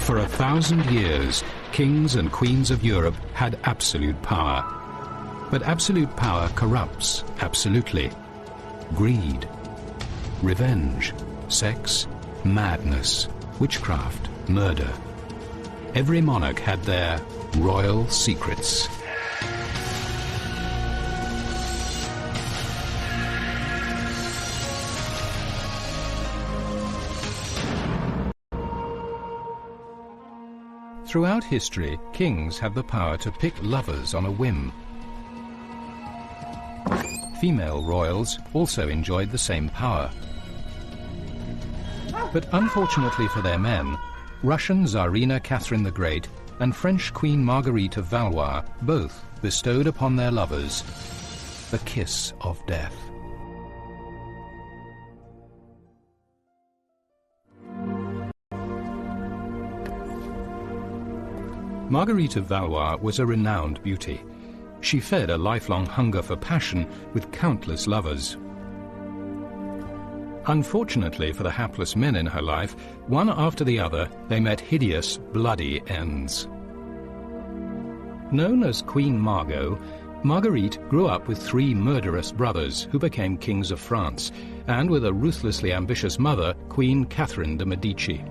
For 1,000 years, kings and queens of Europe had absolute power. But absolute power corrupts absolutely. Greed, revenge, sex, madness, witchcraft, murder. Every monarch had their royal secrets. Throughout history, kings had the power to pick lovers on a whim. Female royals also enjoyed the same power. But unfortunately for their men, Russian Tsarina Catherine the Great and French Queen Marguerite of Valois both bestowed upon their lovers the kiss of death. Marguerite of Valois was a renowned beauty. She fed a lifelong hunger for passion with countless lovers. Unfortunately for the hapless men in her life, one after the other, they met hideous, bloody ends. Known as Queen Margot, Marguerite grew up with 3 murderous brothers who became kings of France, and with a ruthlessly ambitious mother, Queen Catherine de' Medici.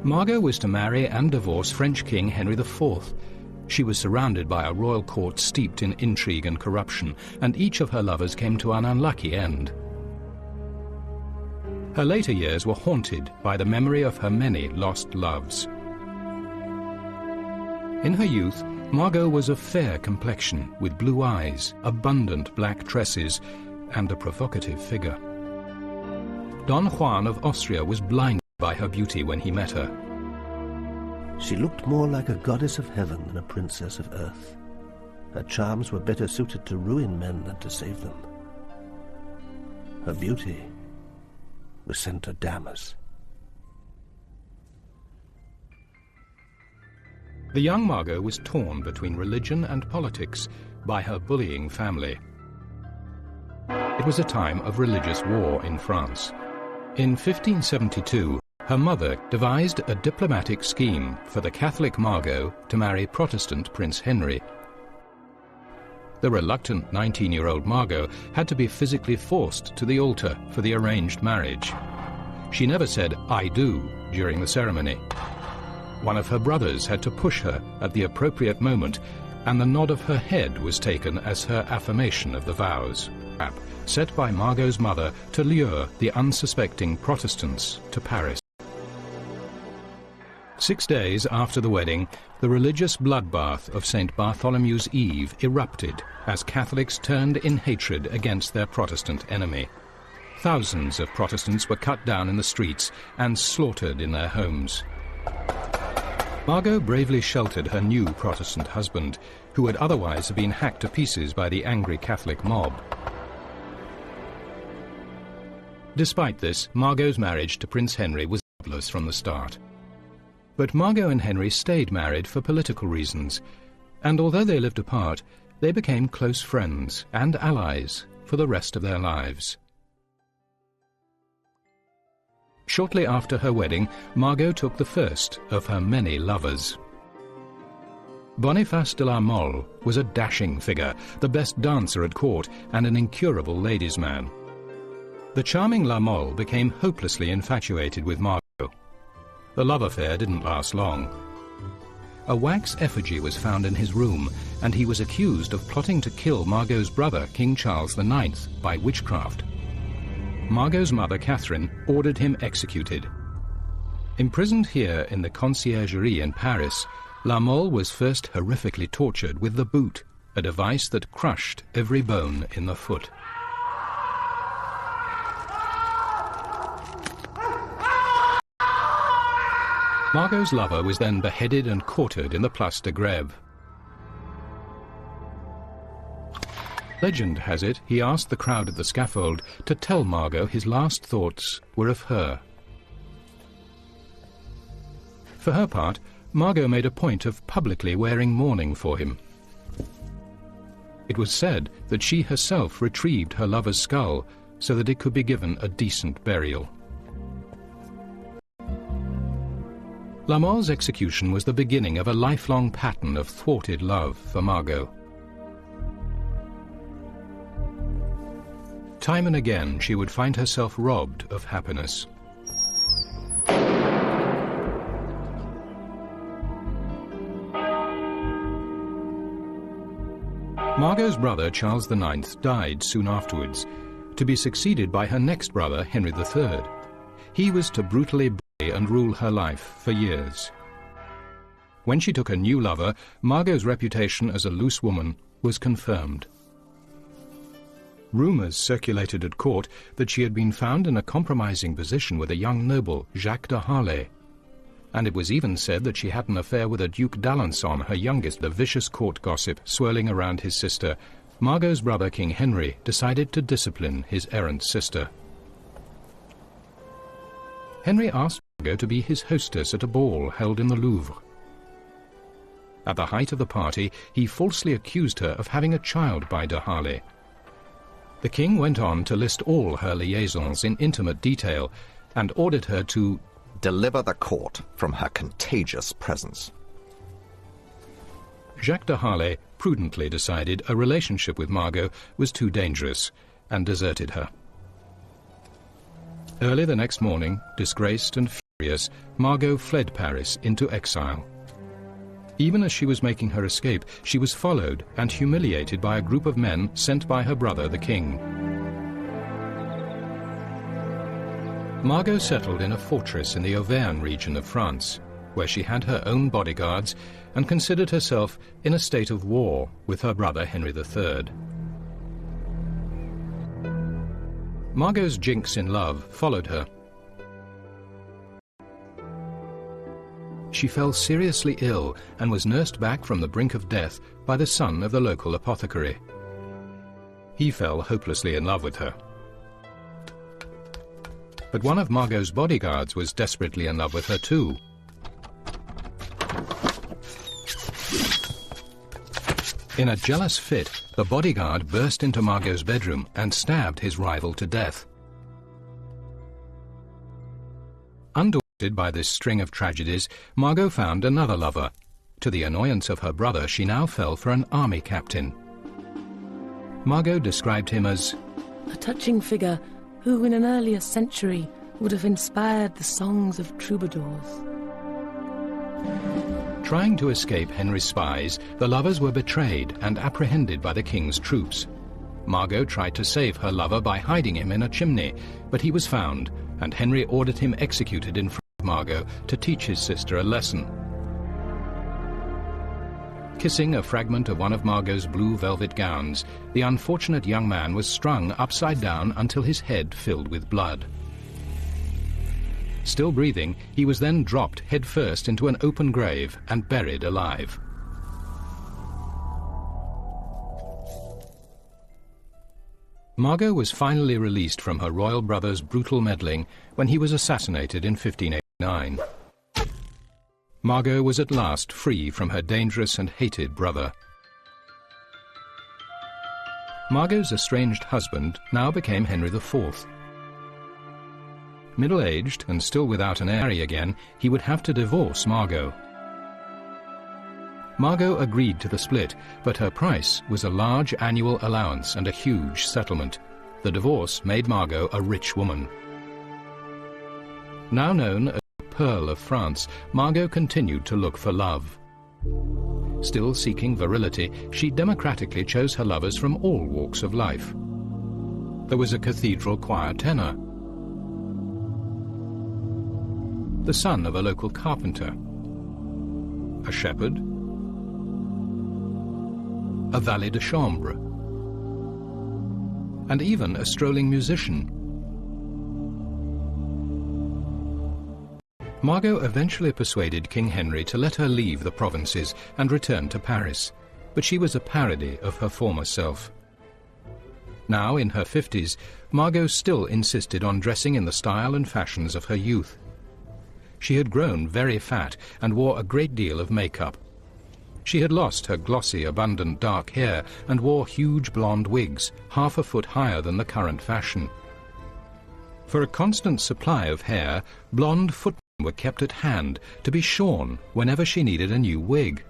Margot was to marry and divorce French King Henry IV. She was surrounded by a royal court steeped in intrigue and corruption, and each of her lovers came to an unlucky end. Her later years were haunted by the memory of her many lost loves. In her youth, Margot was of fair complexion, with blue eyes, abundant black tresses, and a provocative figure. Don Juan of Austria was blinded by her beauty when he met her. She looked more like a goddess of heaven than a princess of earth. Her charms were better suited to ruin men than to save them. Her beauty was sent to damn us. The young Margot was torn between religion and politics by her bullying family. It was a time of religious war in France. In 1572, her mother devised a diplomatic scheme for the Catholic Margot to marry Protestant Prince Henry. The reluctant 19-year-old Margot had to be physically forced to the altar for the arranged marriage. She never said, "I do," during the ceremony. One of her brothers had to push her at the appropriate moment, and the nod of her head was taken as her affirmation of the vows, set by Margot's mother to lure the unsuspecting Protestants to Paris. 6 days after the wedding, the religious bloodbath of St. Bartholomew's Eve erupted as Catholics turned in hatred against their Protestant enemy. Thousands of Protestants were cut down in the streets and slaughtered in their homes. Margot bravely sheltered her new Protestant husband, who would otherwise have been hacked to pieces by the angry Catholic mob. Despite this, Margot's marriage to Prince Henry was godless from the start. But Margot and Henry stayed married for political reasons, and although they lived apart, they became close friends and allies for the rest of their lives. Shortly after her wedding, Margot took the first of her many lovers. Boniface de la Mole was a dashing figure, the best dancer at court, and an incurable ladies' man. The charming La Mole became hopelessly infatuated with Margot. The love affair didn't last long. A wax effigy was found in his room, and he was accused of plotting to kill Margot's brother, King Charles IX, by witchcraft. Margot's mother, Catherine, ordered him executed. Imprisoned here in the Conciergerie in Paris, La Mole was first horrifically tortured with the boot, a device that crushed every bone in the foot. Margot's lover was then beheaded and quartered in the Place de Grève. Legend has it he asked the crowd at the scaffold to tell Margot his last thoughts were of her. For her part, Margot made a point of publicly wearing mourning for him. It was said that she herself retrieved her lover's skull so that it could be given a decent burial. Lamont's execution was the beginning of a lifelong pattern of thwarted love for Margot. Time and again she would find herself robbed of happiness. Margot's brother Charles IX died soon afterwards, to be succeeded by her next brother Henry III. He was to brutally bully and rule her life for years. When she took a new lover, Margot's reputation as a loose woman was confirmed. Rumours circulated at court that she had been found in a compromising position with a young noble, Jacques de Harlay, and it was even said that she had an affair with a Duke d'Alençon, her youngest. The vicious court gossip swirling around his sister, Margot's brother King Henry decided to discipline his errant sister. Henry asked Margot to be his hostess at a ball held in the Louvre. At the height of the party, he falsely accused her of having a child by de Harlay. The king went on to list all her liaisons in intimate detail and ordered her to deliver the court from her contagious presence. Jacques de Harlay prudently decided a relationship with Margot was too dangerous and deserted her. Early the next morning, disgraced and furious, Margot fled Paris into exile. Even as she was making her escape, she was followed and humiliated by a group of men sent by her brother the king. Margot settled in a fortress in the Auvergne region of France, where she had her own bodyguards and considered herself in a state of war with her brother Henry III. Margot's jinx in love followed her. She fell seriously ill and was nursed back from the brink of death by the son of the local apothecary. He fell hopelessly in love with her. But one of Margot's bodyguards was desperately in love with her too. In a jealous fit, the bodyguard burst into Margot's bedroom and stabbed his rival to death. Undaunted by this string of tragedies, Margot found another lover. To the annoyance of her brother, she now fell for an army captain. Margot described him as a touching figure who in an earlier century would have inspired the songs of troubadours. Trying to escape Henry's spies, the lovers were betrayed and apprehended by the king's troops. Margot tried to save her lover by hiding him in a chimney, but he was found, and Henry ordered him executed in front of Margot to teach his sister a lesson. Kissing a fragment of one of Margot's blue velvet gowns, the unfortunate young man was strung upside down until his head filled with blood. Still breathing, he was then dropped headfirst into an open grave and buried alive. Margot was finally released from her royal brother's brutal meddling when he was assassinated in 1589. Margot was at last free from her dangerous and hated brother. Margot's estranged husband now became Henry IV. Middle-aged and still without an heir again, he would have to divorce Margot. Margot agreed to the split, but her price was a large annual allowance and a huge settlement. The divorce made Margot a rich woman. Now known as the Pearl of France, Margot continued to look for love. Still seeking virility, she democratically chose her lovers from all walks of life. There was a cathedral choir tenor, the son of a local carpenter, a shepherd, a valet de chambre, and even a strolling musician. Margot eventually persuaded King Henry to let her leave the provinces and return to Paris, but she was a parody of her former self. Now, in her 50s, Margot still insisted on dressing in the style and fashions of her youth. She had grown very fat and wore a great deal of makeup. She had lost her glossy, abundant dark hair and wore huge blonde wigs, half a foot higher than the current fashion. For a constant supply of hair, blonde footmen were kept at hand to be shorn whenever she needed a new wig.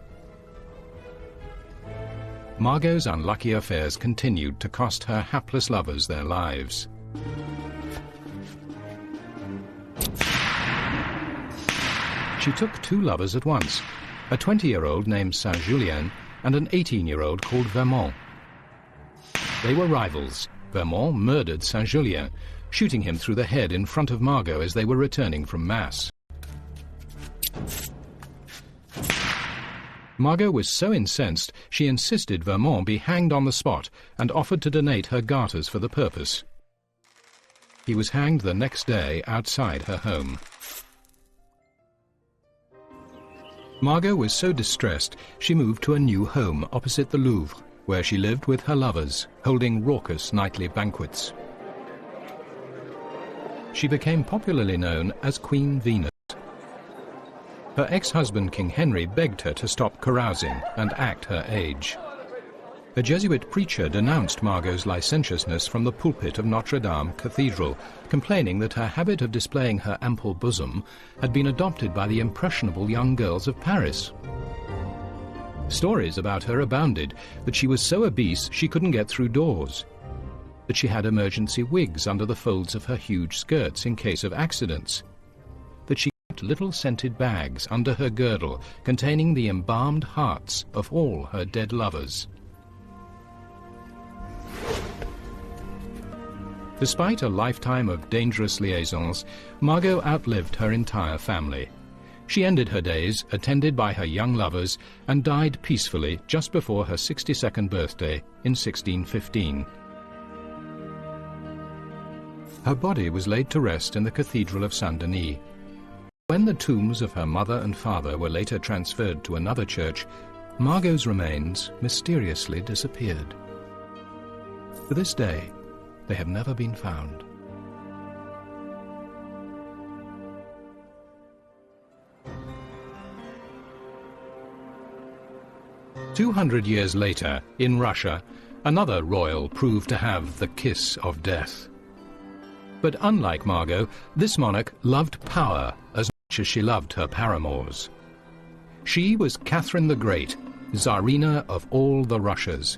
Margot's unlucky affairs continued to cost her hapless lovers their lives. She took two lovers at once, a 20-year-old named Saint-Julien and an 18-year-old called Vermont. They were rivals. Vermont murdered Saint-Julien, shooting him through the head in front of Margot as they were returning from Mass. Margot was so incensed she insisted Vermont be hanged on the spot and offered to donate her garters for the purpose. He was hanged the next day outside her home. Margot was so distressed she moved to a new home opposite the Louvre, where she lived with her lovers, holding raucous nightly banquets. She became popularly known as Queen Venus. Her ex-husband King Henry begged her to stop carousing and act her age. A Jesuit preacher denounced Margot's licentiousness from the pulpit of Notre Dame Cathedral, complaining that her habit of displaying her ample bosom had been adopted by the impressionable young girls of Paris. Stories about her abounded, that she was so obese she couldn't get through doors, that she had emergency wigs under the folds of her huge skirts in case of accidents, that she kept little scented bags under her girdle containing the embalmed hearts of all her dead lovers. Despite a lifetime of dangerous liaisons, Margot outlived her entire family. She ended her days attended by her young lovers and died peacefully just before her 62nd birthday in 1615. Her body was laid to rest in the Cathedral of Saint-Denis. When the tombs of her mother and father were later transferred to another church, Margot's remains mysteriously disappeared. To this day, they have never been found. "200 years later, in Russia, another royal proved to have the kiss of death. But unlike Margot, this monarch loved power as much as she loved her paramours. She was Catherine the Great, Tsarina of all the Russias.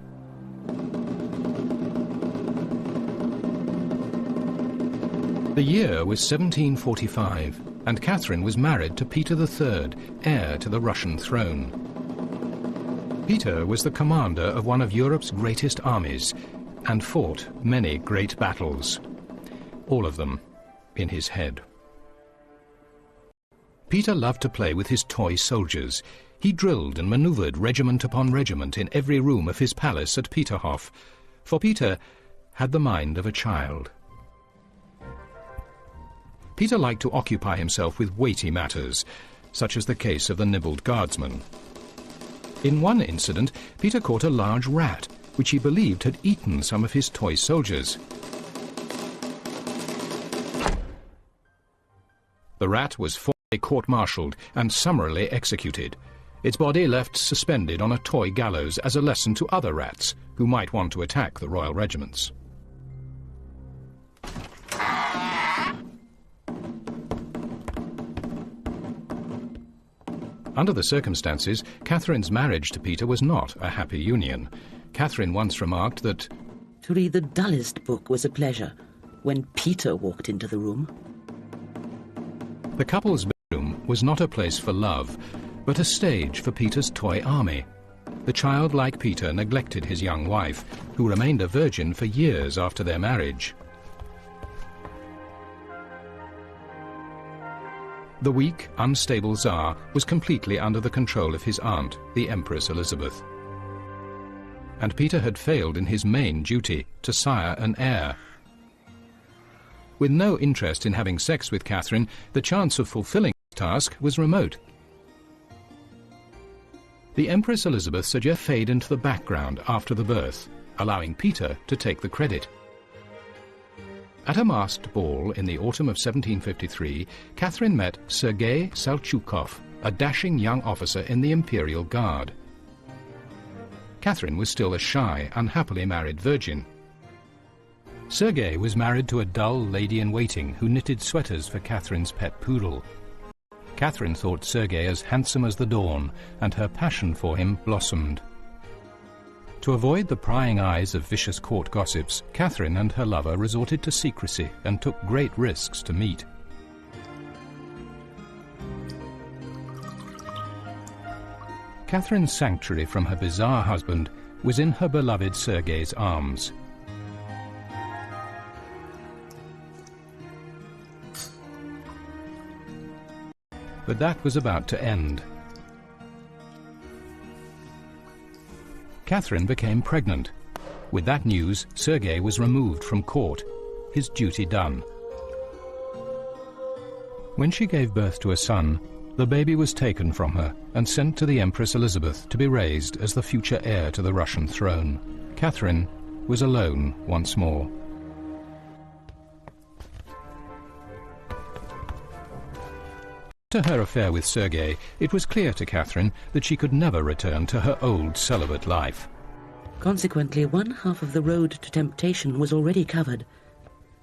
The year was 1745, and Catherine was married to Peter III, heir to the Russian throne. Peter was the commander of one of Europe's greatest armies and fought many great battles, all of them in his head. Peter loved to play with his toy soldiers. He drilled and maneuvered regiment upon regiment in every room of his palace at Peterhof, for Peter had the mind of a child. Peter liked to occupy himself with weighty matters, such as the case of the nibbled guardsman. In one incident, Peter caught a large rat, which he believed had eaten some of his toy soldiers. The rat was formally court-martialed and summarily executed, its body left suspended on a toy gallows as a lesson to other rats who might want to attack the royal regiments. Under the circumstances, Catherine's marriage to Peter was not a happy union. Catherine once remarked that, "To read the dullest book was a pleasure when Peter walked into the room." the couple's bedroom was not a place for love, but a stage for Peter's toy army. The childlike Peter neglected his young wife, who remained a virgin for years after their marriage. The weak, unstable Tsar was completely under the control of his aunt, the Empress Elizabeth. And Peter had failed in his main duty, to sire an heir. With no interest in having sex with Catherine, the chance of fulfilling his task was remote. The Empress Elizabeth suggested fade into the background after the birth, allowing Peter to take the credit. At a masked ball in the autumn of 1753, Catherine met Sergei Salchukov, a dashing young officer in the Imperial Guard. Catherine was still a shy, unhappily married virgin. Sergei was married to a dull lady-in-waiting who knitted sweaters for Catherine's pet poodle. Catherine thought Sergei as handsome as the dawn, and her passion for him blossomed. To avoid the prying eyes of vicious court gossips, Catherine and her lover resorted to secrecy and took great risks to meet. Catherine's sanctuary from her bizarre husband was in her beloved Sergei's arms. But that was about to end. Catherine became pregnant. With that news, Sergei was removed from court, his duty done. When she gave birth to a son, the baby was taken from her and sent to the Empress Elizabeth to be raised as the future heir to the Russian throne. Catherine was alone once more. After her affair with Sergei, it was clear to Catherine that she could never return to her old celibate life. Consequently, one half of the road to temptation was already covered,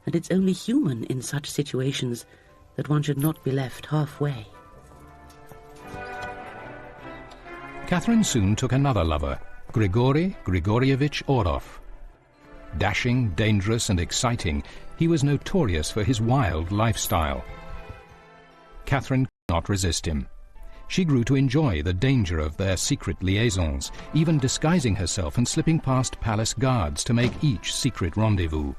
and it's only human in such situations that one should not be left halfway. Catherine soon took another lover, Grigory Grigorievich Orlov. Dashing, dangerous and exciting, he was notorious for his wild lifestyle. Catherine could not resist him. She grew to enjoy the danger of their secret liaisons, even disguising herself and slipping past palace guards to make each secret rendezvous.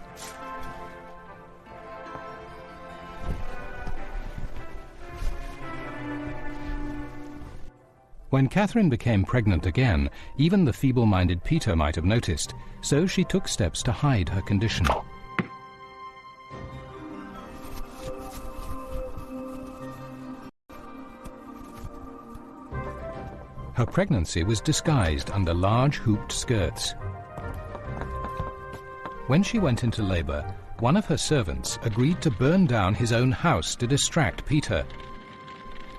When Catherine became pregnant again, even the feeble-minded Peter might have noticed, so she took steps to hide her condition. Her pregnancy was disguised under large hooped skirts. When she went into labor, one of her servants agreed to burn down his own house to distract Peter.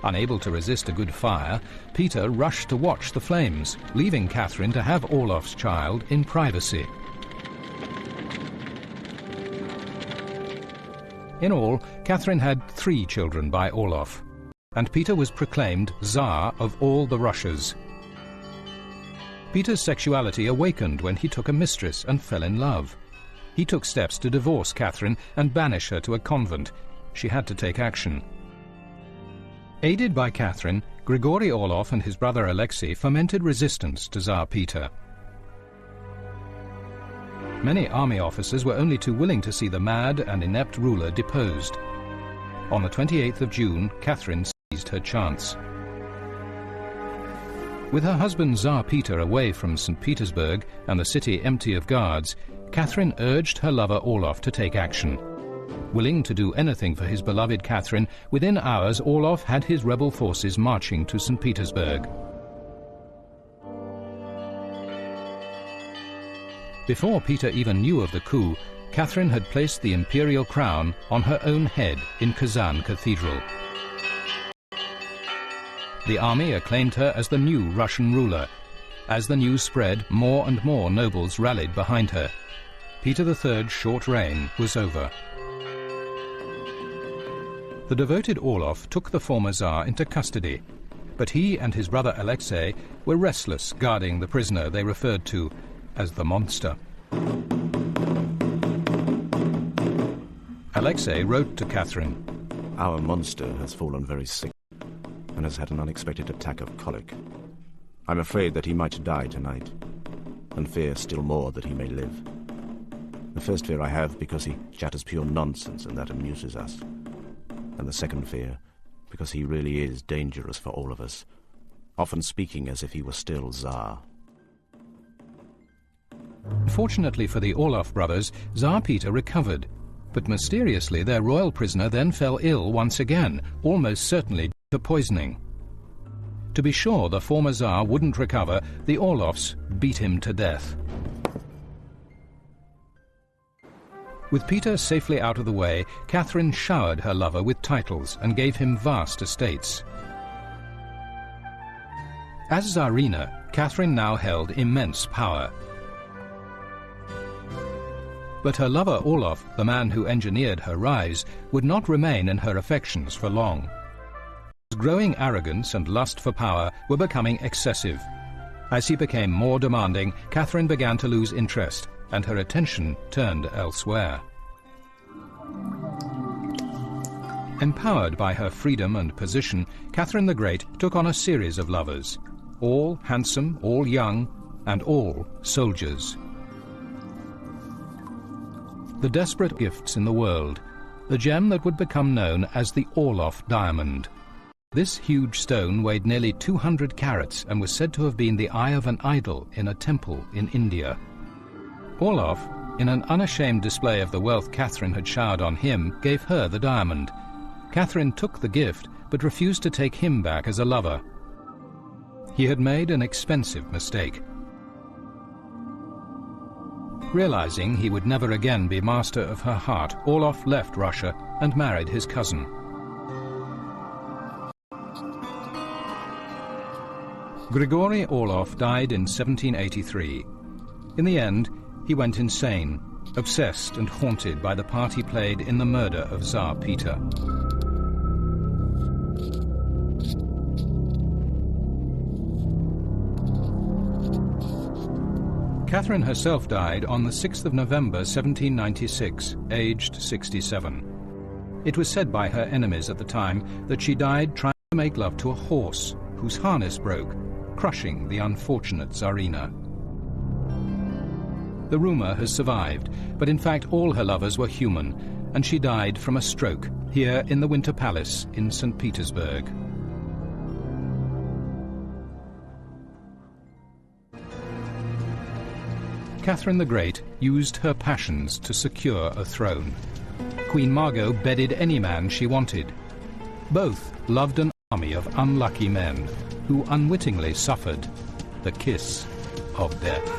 Unable to resist a good fire, Peter rushed to watch the flames, leaving Catherine to have Orlov's child in privacy. In all, Catherine had 3 children by Orlov, and Peter was proclaimed Tsar of all the Russias. Peter's sexuality awakened when he took a mistress and fell in love. He took steps to divorce Catherine and banish her to a convent. She had to take action. Aided by Catherine, Grigory Orlov and his brother Alexei fomented resistance to Tsar Peter. Many army officers were only too willing to see the mad and inept ruler deposed. On the 28th of June, Catherine seized her chance. With her husband Tsar Peter away from St. Petersburg and the city empty of guards, Catherine urged her lover Orlov to take action. Willing to do anything for his beloved Catherine, within hours Orlov had his rebel forces marching to St. Petersburg. Before Peter even knew of the coup, Catherine had placed the imperial crown on her own head in Kazan Cathedral. The army acclaimed her as the new Russian ruler. As the news spread, more and more nobles rallied behind her. Peter III's short reign was over. The devoted Orlov took the former Tsar into custody, but he and his brother Alexei were restless guarding the prisoner they referred to as the monster. Alexei wrote to Catherine, "Our monster has fallen very sick and has had an unexpected attack of colic. I'm afraid that he might die tonight, and fear still more that he may live. The first fear I have because he chatters pure nonsense and that amuses us. And the second fear, because he really is dangerous for all of us, often speaking as if he were still Tsar." Fortunately for the Orlov brothers, Tsar Peter recovered, but mysteriously their royal prisoner then fell ill once again, almost certainly due to poisoning. To be sure the former Tsar wouldn't recover, the Orlovs beat him to death. With Peter safely out of the way, Catherine showered her lover with titles and gave him vast estates. As Tsarina, Catherine now held immense power. But her lover Orlov, the man who engineered her rise, would not remain in her affections for long. He was growing arrogance and lust for power were becoming excessive. As he became more demanding, Catherine began to lose interest, and her attention turned elsewhere. Empowered by her freedom and position, Catherine the Great took on a series of lovers, all handsome, all young, and all soldiers. The desperate gifts in the world, the gem that would become known as the Orloff diamond. This huge stone weighed nearly 200 carats and was said to have been the eye of an idol in a temple in India. Orloff, in an unashamed display of the wealth Catherine had showered on him, gave her the diamond. Catherine took the gift, but refused to take him back as a lover. He had made an expensive mistake. Realizing he would never again be master of her heart, Orloff left Russia and married his cousin. Grigory Orloff died in 1783. In the end, he went insane, obsessed and haunted by the part he played in the murder of Tsar Peter. Catherine herself died on the 6th of November 1796, aged 67. It was said by her enemies at the time that she died trying to make love to a horse whose harness broke, crushing the unfortunate Tsarina. The rumor has survived, but in fact all her lovers were human, and she died from a stroke here in the Winter Palace in St. Petersburg. Catherine the Great used her passions to secure a throne. Queen Margot bedded any man she wanted. Both loved an army of unlucky men who unwittingly suffered the kiss of death.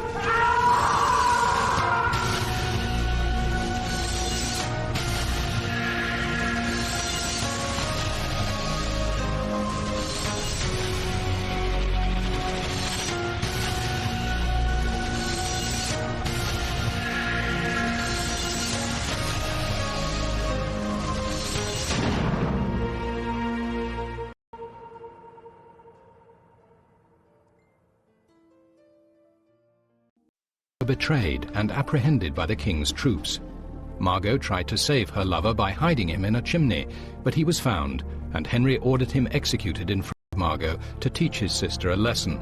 Betrayed and apprehended by the king's troops. Margot tried to save her lover by hiding him in a chimney, but he was found, and Henry ordered him executed in front of Margot to teach his sister a lesson.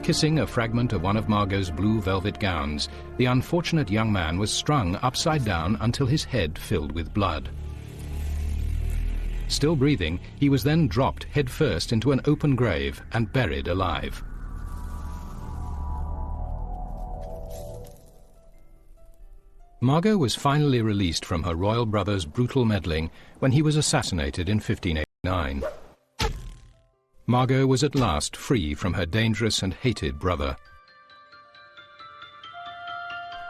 Kissing a fragment of one of Margot's blue velvet gowns, the unfortunate young man was strung upside down until his head filled with blood. Still breathing, he was then dropped headfirst into an open grave and buried alive. Margot was finally released from her royal brother's brutal meddling when he was assassinated in 1589. Margot was at last free from her dangerous and hated brother.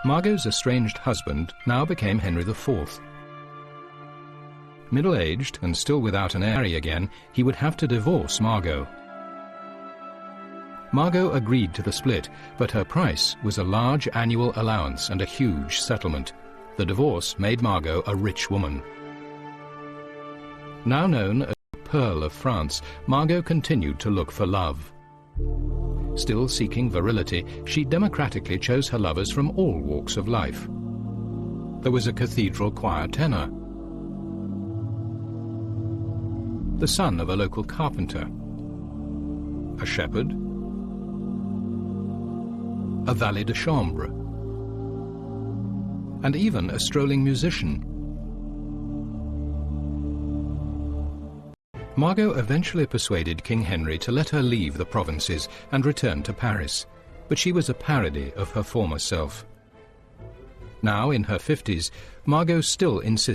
Margot's estranged husband now became Henry IV. Middle-aged and still without an heir again, he would have to divorce Margot. Margot agreed to the split, but her price was a large annual allowance and a huge settlement. The divorce made Margot a rich woman. Now known as the Pearl of France, Margot continued to look for love. Still seeking virility, she democratically chose her lovers from all walks of life. There was a cathedral choir tenor, the son of a local carpenter, a shepherd, a valet de chambre, and even a strolling musician. Margot eventually persuaded King Henry to let her leave the provinces and return to Paris, but she was a parody of her former self. Now in her 50s, Margot still insisted